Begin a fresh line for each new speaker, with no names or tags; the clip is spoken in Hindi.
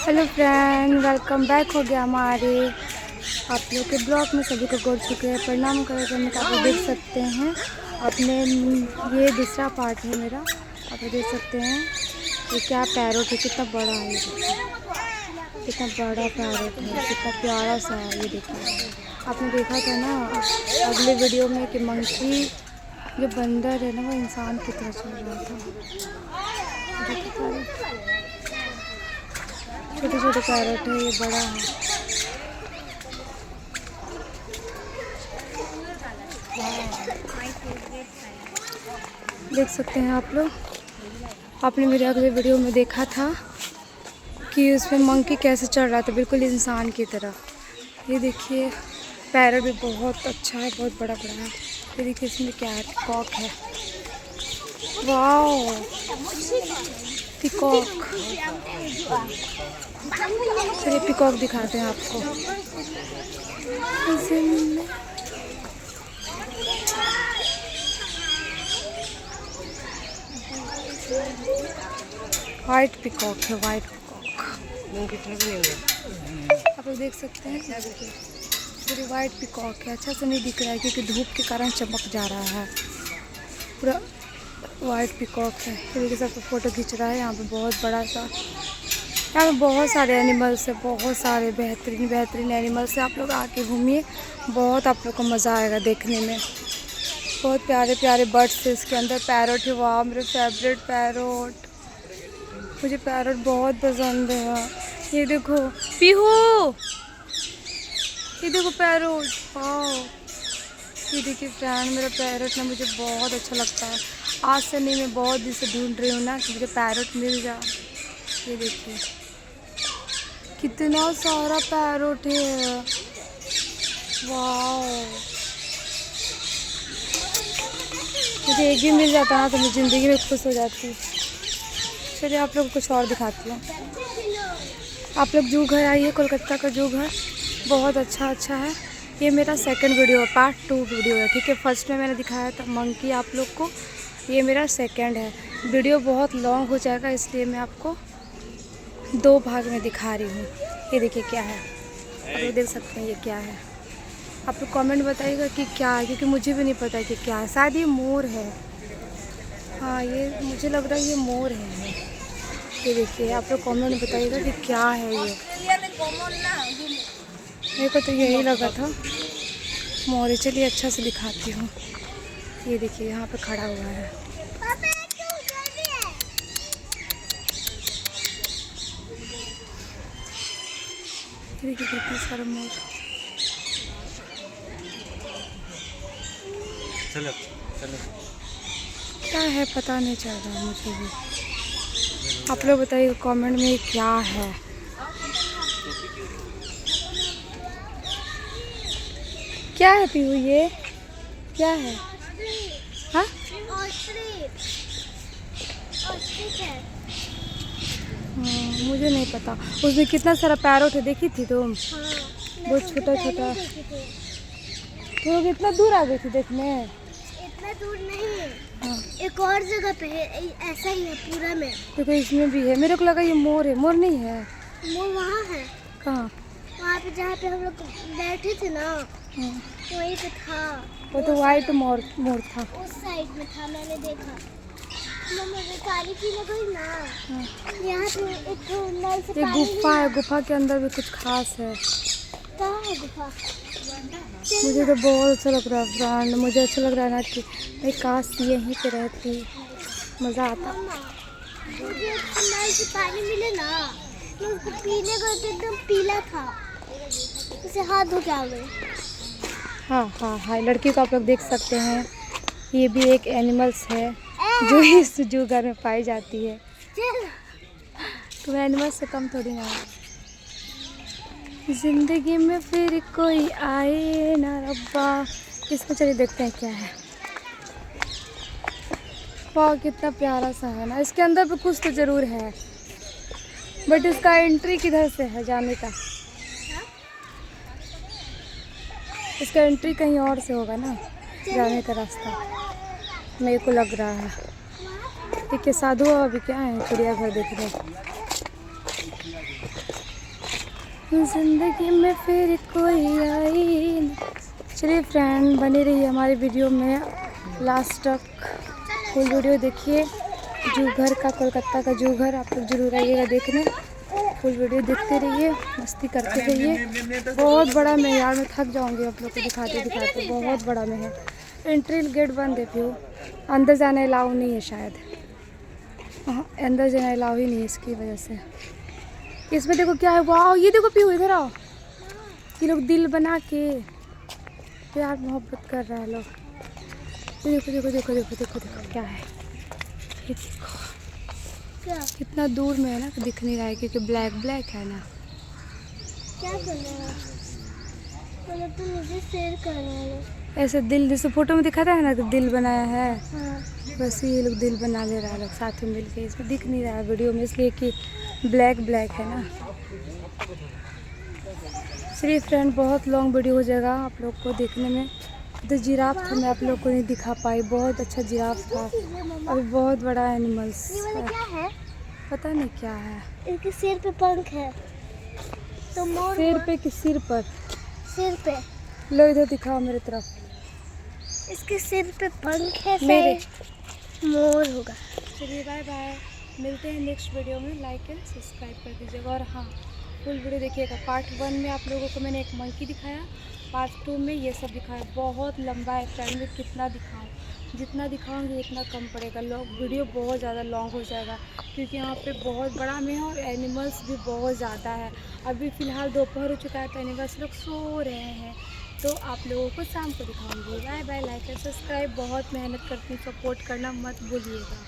हेलो फ्रेंड, वेलकम बैक हो गया हमारे आप लोग के ब्लॉग में। सभी को गोड़ चुके हैं, प्रणाम करने का आप देख सकते हैं अपने। ये दूसरा पार्ट है मेरा। आप देख सकते हैं ये क्या पैरोट है, कितना बड़ा है ये, कितना बड़ा पैरोट है, कितना प्यारा सा है। ये देखिए, आपने देखा था ना अगले वीडियो में कि मंकी जो बंदर है ना वो इंसान की तरह चल रहा था। छोटे छोटे पैरोट है, ये बड़ा है। देख सकते हैं आप लोग। आपने मेरे अगले वीडियो में देखा था कि उसमें मंकी कैसे चढ़ रहा था, बिल्कुल इंसान की तरह। ये देखिए पैरोट भी बहुत अच्छा है, बहुत बड़ा बड़ा है। ये देखिए इसमें क्या है, पिकॉक है। Wow, peacock. चलिए पिकॉक दिखाते हैं आपको। वाइट पिकॉक है, वाइट पिकॉक। आप लोग देख सकते हैं, पूरी वाइट पिकॉक है। अच्छा से नहीं दिख रहा है क्योंकि धूप के कारण चमक जा रहा है। पूरा वाइट पिकॉक है। ये सब फोटो खींच रहा है। यहाँ पे बहुत बड़ा सा, यहाँ पे बहुत सारे एनिमल्स है, बहुत सारे बेहतरीन बेहतरीन एनिमल्स है। आप लोग आके घूमिए, बहुत आप लोग को मज़ा आएगा देखने में। बहुत प्यारे प्यारे बर्ड्स है इसके अंदर। पैरोट है, वाह मेरे फेवरेट पैरोट। मुझे पैरोट बहुत पसंद है। ये देखो पीहू, ये देखो पैरोट, वाह। ये देखिए फ्रेंड, मेरा पैरोट ना मुझे बहुत अच्छा लगता है। आज से नहीं, मैं बहुत दिन से ढूंढ रही हूँ ना कि मुझे पैरोट मिल जाए। ये देखिए कितना सारा पैरोट है, वाह। मुझे एक भी मिल जाता ना तो मैं ज़िंदगी में खुश हो जाती। चलिए आप लोग कुछ और दिखाती हूँ। आप लोग जू घर आइए, कोलकाता का जू घर बहुत अच्छा है। ये मेरा सेकंड वीडियो है, पार्ट 2 वीडियो है, ठीक है। फर्स्ट में मैंने दिखाया था मंकी आप लोग को, ये मेरा सेकंड है। वीडियो बहुत लॉन्ग हो जाएगा इसलिए मैं आपको 2 भाग में दिखा रही हूँ। ये देखिए क्या है, आप लोग देख सकते हैं ये क्या है। आप लोग कमेंट बताइएगा कि क्या है, क्योंकि मुझे भी नहीं पता है कि क्या है। शायद ये मोर है, हाँ ये मुझे लग रहा है ये मोर है। ये देखिए आप लोग कमेंट में बताइएगा कि क्या है ये। मेरे को तो यही लगा था मोर। चलिए अच्छा से दिखाती हूँ। ये देखिए यहाँ पे खड़ा हुआ है। ये देखिए कितना सारा मोर। चलो चलो, क्या है पता नहीं चल रहा मुझे भी। आप लोग बताइए कमेंट में क्या है। क्या है पीहू, ये क्या है? हाँ मुझे नहीं पता। उसमें कितना सारा पैरोट है, देखी थी तुम? बहुत छोटा छोटा। तो कितना दूर आ गई थी देखने?
इतना दूर नहीं,
हाँ।
एक और जगह पे है, ऐसा ही है पूरा में।
देखो इसमें भी है। मेरे को लगा ये मोर है। मोर नहीं है।
वो वहाँ है।
कहाँ?
वहाँ पे जहाँ पे हम लोग बैठे थे ना, वहीं पे था।
वो तो वाइट मोर था।
उस साइड में था, मैंने देखा। मुझे पानी पीने गई ना, यहाँ पे एक नल से
ये गुफा है, गुफा के अंदर भी कुछ खास है।
कहाँ है गुफा?
मुझे तो बहुत अच्छा लग रहा है फ्रेंड। मुझे अच्छा लग रहा है ना कि मैं काश यहीं पे रहती, मज़ा आता।
मुझे नल से पानी मिले ना, मैं उसको पीने गई तो एकदम पीला था, उसे हाथ धो के आ गए।
हाँ, लड़की को आप लोग देख सकते हैं। ये भी एक एनिमल्स है जो इस जू घर में पाई जाती है। तो एनिमल्स से कम थोड़ी ना है। जिंदगी में फिर कोई आए ना रब्बा। इसमें चलिए देखते हैं क्या है। वाह कितना प्यारा सा है ना। इसके अंदर भी कुछ तो ज़रूर है, बट इसका एंट्री किधर से है जाने का? इसका एंट्री कहीं और से होगा ना, जाने का रास्ता मेरे को लग रहा है। ठीक है, साधु अभी क्या है चिड़ियाघर देख रहे हैं। जिंदगी में फिर कोई आई ना। चलिए फ्रेंड, बने रहिए हमारी वीडियो में लास्ट तक, फुल वीडियो देखिए। जू घर का, कोलकाता का जू घर, आप लोग जरूर आइएगा देखने। फुल वीडियो देखते रहिए, मस्ती करते रहिए। बहुत बड़ा में यार, मैं थक जाऊंगी आप लोग को दिखाते दिखाते। बहुत बड़ा में है। एंट्री गेट बंद है प्यू, अंदर जाने अलाउ नहीं है शायद। हाँ, अंदर जाने अलाउ ही नहीं है इसकी वजह से। इसमें देखो क्या है, वाह ये देखो प्यू, इधर आओ। ये लोग दिल बना के प्यार मोहब्बत कर रहे हैं लोग। देखो देखो देखो देखो देखो देखो क्या है ये, देखो
क्या
कितना दूर में है ना, दिख नहीं रहा है क्योंकि ब्लैक ब्लैक है ना।
क्या कर रहे हो? मतलब तुम मुझे शेयर कर रहे हो।
ऐसे दिल जैसे फोटो में दिखाता है ना कि दिल बनाया है,
हाँ।
बस ये लोग दिल बना ले रहा है लोग साथ में मिलके। इसमें दिख नहीं रहा है वीडियो में इसलिए कि ब्लैक ब्लैक है ना। चलिए फ्रेंड, बहुत लॉन्ग वीडियो हो जाएगा आप लोग को देखने में। तो जिराफ था, मैं आप लोग को नहीं दिखा पाई। बहुत अच्छा जिराफ था, और बहुत बड़ा एनिमल्स
ये वाला
है।
क्या है?
पता नहीं क्या है।
इसके सिर पे पंख है, तो मोर
सिर
हुआ।
पे कि सिर पर?
सिर पे।
लो इधर दिखाओ मेरे तरफ।
इसके सिर पे पंख है,
मेरे।
शायद मोर होगा।
चलिए बाय बाय, मिलते हैं नेक्स्ट वीडियो में। लाइक एंड सब्सक्राइब कर दीजिएगा। और हाँ, फुल वीडियो देखिएगा। पार्ट 1 में आप लोगों को मैंने एक मंकी दिखाया, पार्ट 2 में ये सब दिखाया। बहुत लंबा है फ्रेंड, में कितना दिखाऊं, जितना दिखाऊंगी इतना कम पड़ेगा। वीडियो बहुत ज़्यादा लॉन्ग हो जाएगा क्योंकि यहाँ पे बहुत बड़ा में है और एनिमल्स भी बहुत ज़्यादा है। अभी फ़िलहाल दोपहर हो चुका है तो एनिमल्स लोग सो रहे हैं, तो आप लोगों को शाम को दिखाऊंगी। Bye bye, like and subscribe. बहुत मेहनत करती हूँ, सपोर्ट करना मत भूलिएगा।